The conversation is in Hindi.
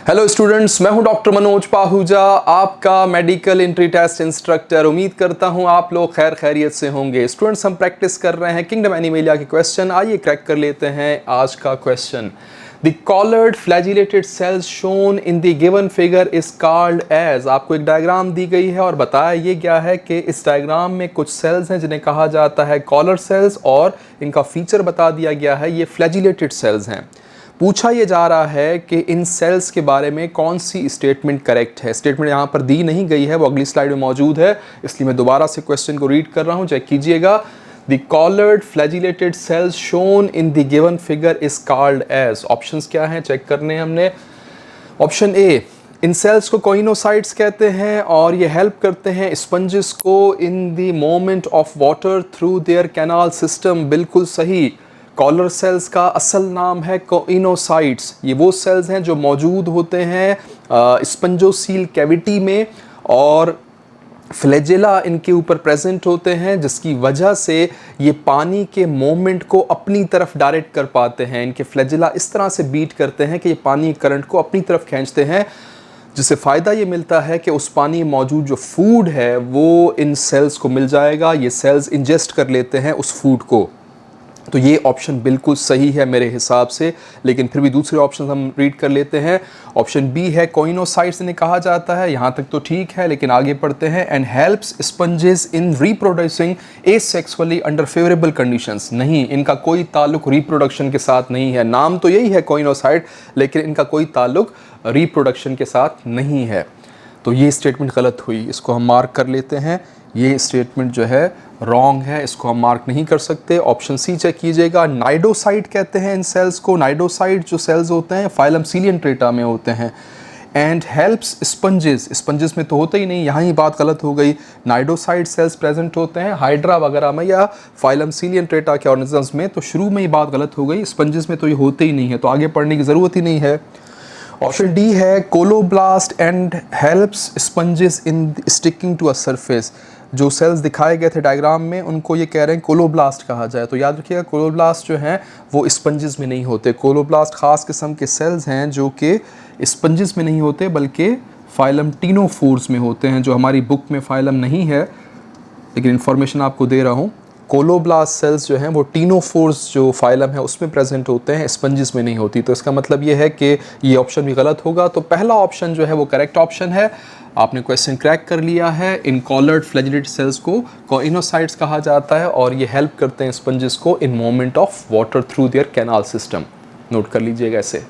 हेलो स्टूडेंट्स, मैं हूं डॉक्टर मनोज पाहुजा, आपका मेडिकल एंट्री टेस्ट इंस्ट्रक्टर। उम्मीद करता हूं आप लोग खैर खैरियत से होंगे। स्टूडेंट्स, हम प्रैक्टिस कर रहे हैं किंगडम एनिमेलिया के क्वेश्चन। आइए क्रैक कर लेते हैं आज का question. The collared flagellated cells shown in the given figure is called as. आपको एक डायग्राम दी गई है और बताया ये गया है कि इस डायग्राम में कुछ सेल्स हैं जिन्हें कहा जाता है कॉलर सेल्स, और इनका फीचर बता दिया गया है ये फ्लैजिलेटेड सेल्स हैं। पूछा ये जा रहा है कि इन सेल्स के बारे में कौन सी स्टेटमेंट करेक्ट है। स्टेटमेंट यहाँ पर दी नहीं गई है, वो अगली स्लाइड में मौजूद है, इसलिए मैं दोबारा से क्वेश्चन को रीड कर रहा हूँ, चेक कीजिएगा। The collared flagellated cells shown in the given figure is called as. Options क्या हैं चेक करने हैं हमने। ऑप्शन ए, इन सेल्स को कोइनोसाइट्स कहते हैं और ये हेल्प करते हैं स्पंजेस को in the movement of water through their canal system. बिल्कुल सही। कॉलर सेल्स का असल नाम है कोइनोसाइट्स। ये वो सेल्स हैं जो मौजूद होते हैं स्पंजोसील कैविटी में, और फ्लैजेला इनके ऊपर प्रेजेंट होते हैं, जिसकी वजह से ये पानी के मूवमेंट को अपनी तरफ डायरेक्ट कर पाते हैं। इनके फ्लैजेला इस तरह से बीट करते हैं कि ये पानी करंट को अपनी तरफ खींचते हैं, जिससे फ़ायदा ये मिलता है कि उस पानी में मौजूद जो फूड है वो इन सेल्स को मिल जाएगा। ये सेल्स इंजेस्ट कर लेते हैं उस फूड को। तो ये ऑप्शन बिल्कुल सही है मेरे हिसाब से, लेकिन फिर भी दूसरे ऑप्शन हम रीड कर लेते हैं। ऑप्शन बी है कोइनोसाइट्स इन्हें कहा जाता है। यहाँ तक तो ठीक है, लेकिन आगे पढ़ते हैं। And helps sponges in reproducing asexually under favourable conditions. नहीं, इनका कोई ताल्लुक रिप्रोडक्शन के साथ नहीं है। नाम तो यही है कोइनोसाइट, लेकिन इनका कोई ताल्लुक रिप्रोडक्शन के साथ नहीं है। तो ये स्टेटमेंट गलत हुई, इसको हम मार्क कर लेते हैं। ये स्टेटमेंट जो है रॉन्ग है, इसको हम मार्क नहीं कर सकते। ऑप्शन सी चेक कीजिएगा। नाइडोसाइट कहते हैं इन सेल्स को। नाइडोसाइट जो सेल्स होते हैं फाइलम सीलियनट्रेटा में होते हैं। एंड हेल्प्स स्पंजेस, स्पंजेस में तो होते ही नहीं, यहाँ ही बात गलत हो गई। नाइडोसाइट सेल्स प्रेजेंट होते हैं हाइड्रा वगैरह में या फाइलम सीलियनट्रेटा के ऑर्गेनिजम्स में, तो शुरू में ही बात गलत हो गई। स्पंजेस में तो ये होते ही नहीं है, तो आगे पढ़ने की ज़रूरत ही नहीं है। ऑप्शन डी है colloblast and helps sponges in sticking to a surface. जो सेल्स दिखाए गए थे डायग्राम में उनको ये कह रहे हैं कोलोब्लास्ट कहा जाए। तो याद रखिएगा कोलोब्लास्ट जो हैं वो स्पंजेस में नहीं होते। कोलोब्लास्ट खास किस्म के सेल्स हैं जो कि स्पंजेस में नहीं होते बल्कि फाइलम टीनोफोर्स में होते हैं, जो हमारी बुक में फाइलम नहीं है, लेकिन इन्फॉर्मेशन आपको दे रहा हूँ। कोलोब्लास्ट सेल्स जो हैं वो टीनोफोर्स जो फाइलम है उसमें प्रेजेंट होते हैं, स्पंजेस में नहीं होती। तो इसका मतलब ये है कि ये ऑप्शन भी गलत होगा। तो पहला ऑप्शन जो है वो करेक्ट ऑप्शन है। आपने क्वेश्चन क्रैक कर लिया है। इन कॉलर्ड फ्लैजिलेटेड सेल्स को कोइनोसाइट्स कहा जाता है और ये हेल्प करते हैं स्पंजेस को in movement of water through their canal system. Note कर लीजिएगा ऐसे।